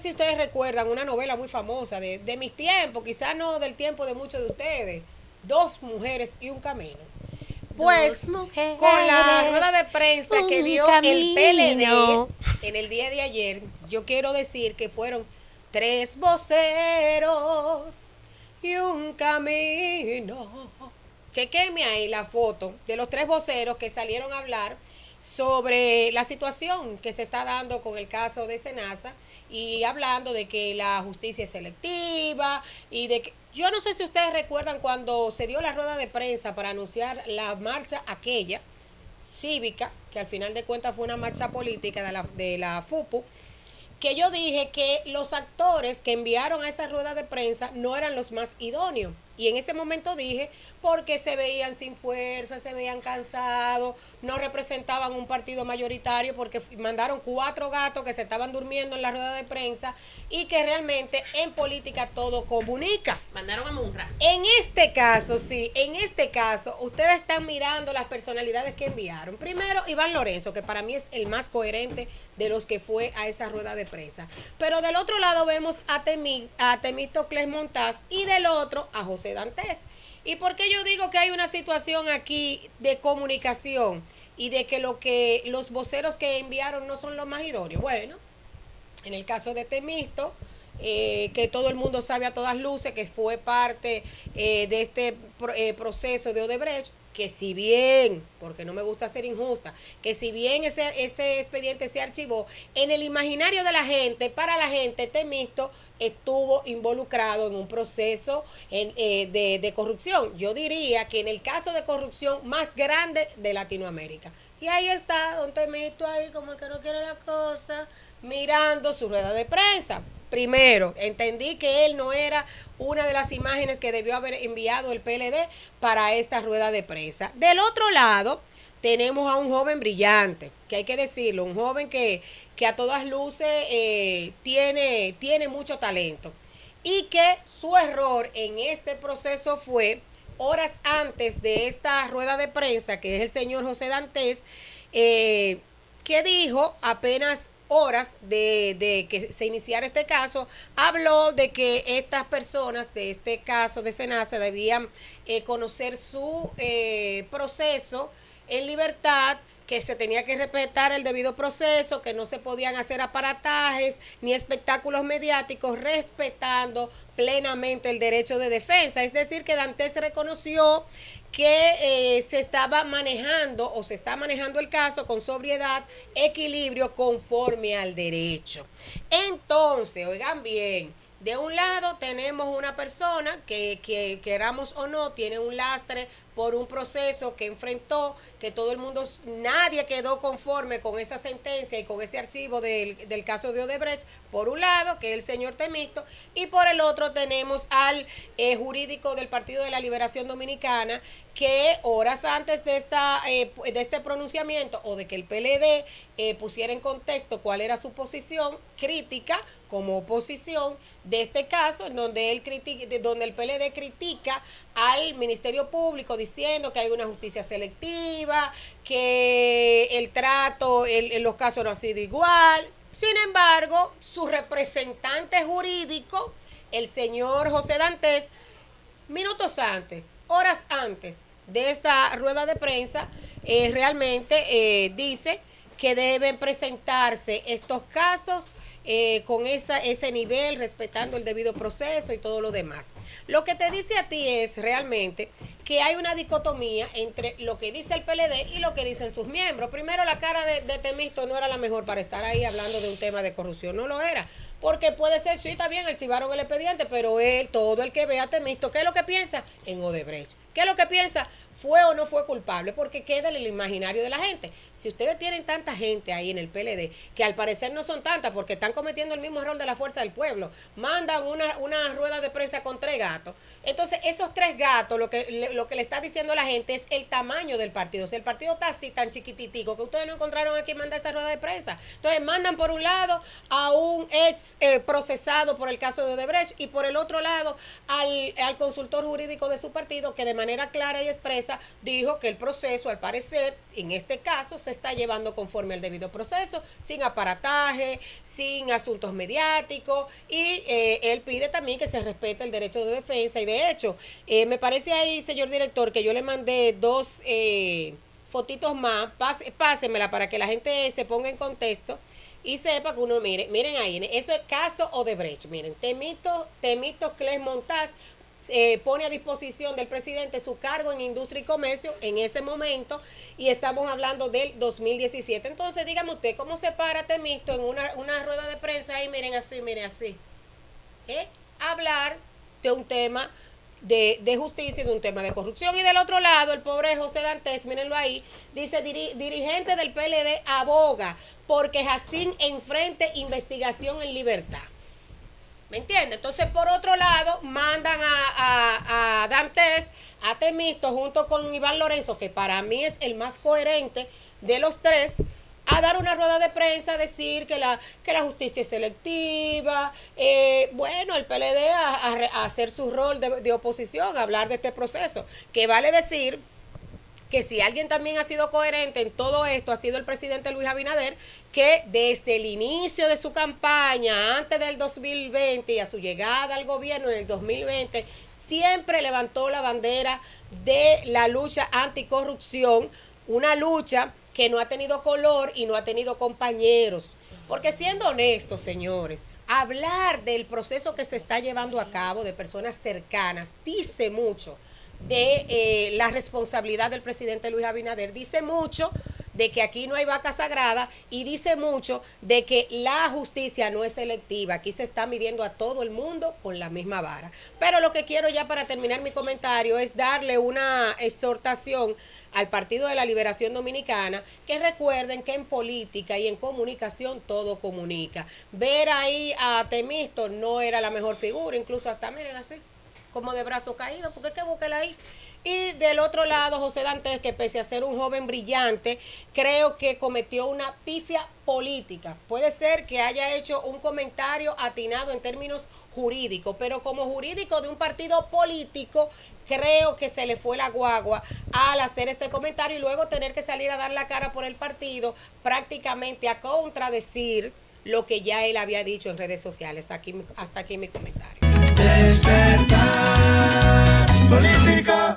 si ustedes recuerdan una novela muy famosa de mis tiempos, quizás no del tiempo de muchos de ustedes, Dos mujeres y un camino. Pues Dos mujeres, con la rueda de prensa que un dio el PLD camino. en el día de ayer, yo quiero decir que fueron tres voceros y un camino. Chequenme ahí la foto de los tres voceros que salieron a hablar sobre la situación que se está dando con el caso de Senasa y hablando de que la justicia es selectiva y de que yo no sé si ustedes recuerdan cuando se dio la rueda de prensa para anunciar la marcha aquella cívica, que al final de cuentas fue una marcha política de la FUPU, que yo dije que los actores que enviaron a esa rueda de prensa no eran los más idóneos. Y en ese momento dije, porque se veían sin fuerza, se veían cansados, no representaban un partido mayoritario, porque mandaron 4 gatos que se estaban durmiendo en la rueda de prensa y que realmente en política todo comunica. Mandaron a Munra. En este caso, sí, en este caso, ustedes están mirando las personalidades que enviaron. Primero, Iván Lorenzo, que para mí es el más coherente de los que fue a esa rueda de prensa. Pero del otro lado vemos a Temístocles Montaz y del otro a José Dantes. ¿Y por qué yo digo que hay una situación aquí de comunicación y de que los voceros que enviaron no son los más idóneos? Bueno, en el caso de Temisto, que todo el mundo sabe a todas luces que fue parte de este proceso de Odebrecht, que si bien, porque no me gusta ser injusta, que si bien ese expediente se archivó, en el imaginario de la gente, para la gente, Temisto estuvo involucrado en un proceso de corrupción. Yo diría que en el caso de corrupción más grande de Latinoamérica. Y ahí está don Temisto ahí como el que no quiere la cosa, mirando su rueda de prensa. Primero, entendí que él no era una de las imágenes que debió haber enviado el PLD para esta rueda de prensa. Del otro lado, tenemos a un joven brillante, que hay que decirlo, un joven que a todas luces tiene mucho talento. Y que su error en este proceso fue, horas antes de esta rueda de prensa, que es el señor José Dantes, que dijo apenas horas de que se iniciara este caso, habló de que estas personas de este caso de Senasa debían conocer su proceso en libertad, que se tenía que respetar el debido proceso, que no se podían hacer aparatajes ni espectáculos mediáticos, respetando plenamente el derecho de defensa. Es decir, que Dantes reconoció que se estaba manejando o se está manejando el caso con sobriedad, equilibrio, conforme al derecho. Entonces, oigan bien, de un lado tenemos una persona que queramos o no, tiene un lastre por un proceso que enfrentó, que todo el mundo, nadie quedó conforme con esa sentencia y con ese archivo del caso de Odebrecht, por un lado, que es el señor Temisto, y por el otro tenemos al jurídico del Partido de la Liberación Dominicana, que horas antes de este pronunciamiento o de que el PLD pusiera en contexto cuál era su posición crítica como oposición de este caso, en donde donde el PLD critica al Ministerio Público diciendo que hay una justicia selectiva, que el trato en los casos no ha sido igual. Sin embargo, su representante jurídico, el señor José Dantes, minutos antes, horas antes de esta rueda de prensa, realmente dice que deben presentarse estos casos con ese nivel, respetando el debido proceso y todo lo demás. Lo que te dice a ti es realmente que hay una dicotomía entre lo que dice el PLD y lo que dicen sus miembros. Primero, la cara de Temisto no era la mejor para estar ahí hablando de un tema de corrupción, no lo era. Porque puede ser, sí, está bien, archivaron el expediente, pero todo el que vea a Temisto, ¿qué es lo que piensa? En Odebrecht. ¿Qué es lo que piensa? ¿Fue o no fue culpable? Porque queda en el imaginario de la gente. Si ustedes tienen tanta gente ahí en el PLD, que al parecer no son tantas porque están cometiendo el mismo error de la fuerza del pueblo, mandan una rueda de prensa con 3 gatos. Entonces, esos 3 gatos, lo que le está diciendo a la gente es el tamaño del partido. O sea, el partido está así, tan chiquititico, que ustedes no encontraron a quien manda esa rueda de prensa. Entonces, mandan por un lado a un ex procesado por el caso de Odebrecht y por el otro lado al consultor jurídico de su partido, que de manera clara y expresa presa, dijo que el proceso, al parecer, en este caso, se está llevando conforme al debido proceso, sin aparataje, sin asuntos mediáticos, y él pide también que se respete el derecho de defensa. Y de hecho, me parece ahí, señor director, que yo le mandé dos fotitos más, pásenmela para que la gente se ponga en contexto y sepa que uno mire, miren ahí, eso es caso Odebrecht, miren, Temito Cles Montaz pone a disposición del presidente su cargo en Industria y Comercio en ese momento, y estamos hablando del 2017. Entonces, dígame usted, ¿cómo se para Temito en una rueda de prensa ahí, miren así? Hablar de un tema de justicia y de un tema de corrupción. Y del otro lado, el pobre José Dantes, mírenlo ahí, dice, dirigente del PLD aboga porque Jacín enfrente investigación en libertad. ¿Me entiende? Entonces, por otro lado, mandan a Dantes, a Temisto, junto con Iván Lorenzo, que para mí es el más coherente de los tres, a dar una rueda de prensa, a decir que la justicia es selectiva, bueno, el PLD a hacer su rol de oposición, a hablar de este proceso, que vale decir que si alguien también ha sido coherente en todo esto, ha sido el presidente Luis Abinader, que desde el inicio de su campaña, antes del 2020 y a su llegada al gobierno en el 2020, siempre levantó la bandera de la lucha anticorrupción, una lucha que no ha tenido color y no ha tenido compañeros. Porque siendo honestos, señores, hablar del proceso que se está llevando a cabo de personas cercanas dice mucho de la responsabilidad del presidente Luis Abinader, dice mucho de que aquí no hay vaca sagrada y dice mucho de que la justicia no es selectiva. Aquí se está midiendo a todo el mundo con la misma vara. Pero lo que quiero ya para terminar mi comentario es darle una exhortación al Partido de la Liberación Dominicana, que recuerden que en política y en comunicación todo comunica. Ver ahí a Temisto no era la mejor figura, incluso hasta, miren así, como de brazo caído, porque es que búsquela ahí. Y del otro lado, José Dantes, que pese a ser un joven brillante, creo que cometió una pifia política. Puede ser que haya hecho un comentario atinado en términos jurídicos, pero como jurídico de un partido político, creo que se le fue la guagua al hacer este comentario y luego tener que salir a dar la cara por el partido, prácticamente a contradecir lo que ya él había dicho en redes sociales. Hasta aquí mi comentario. Despertar política.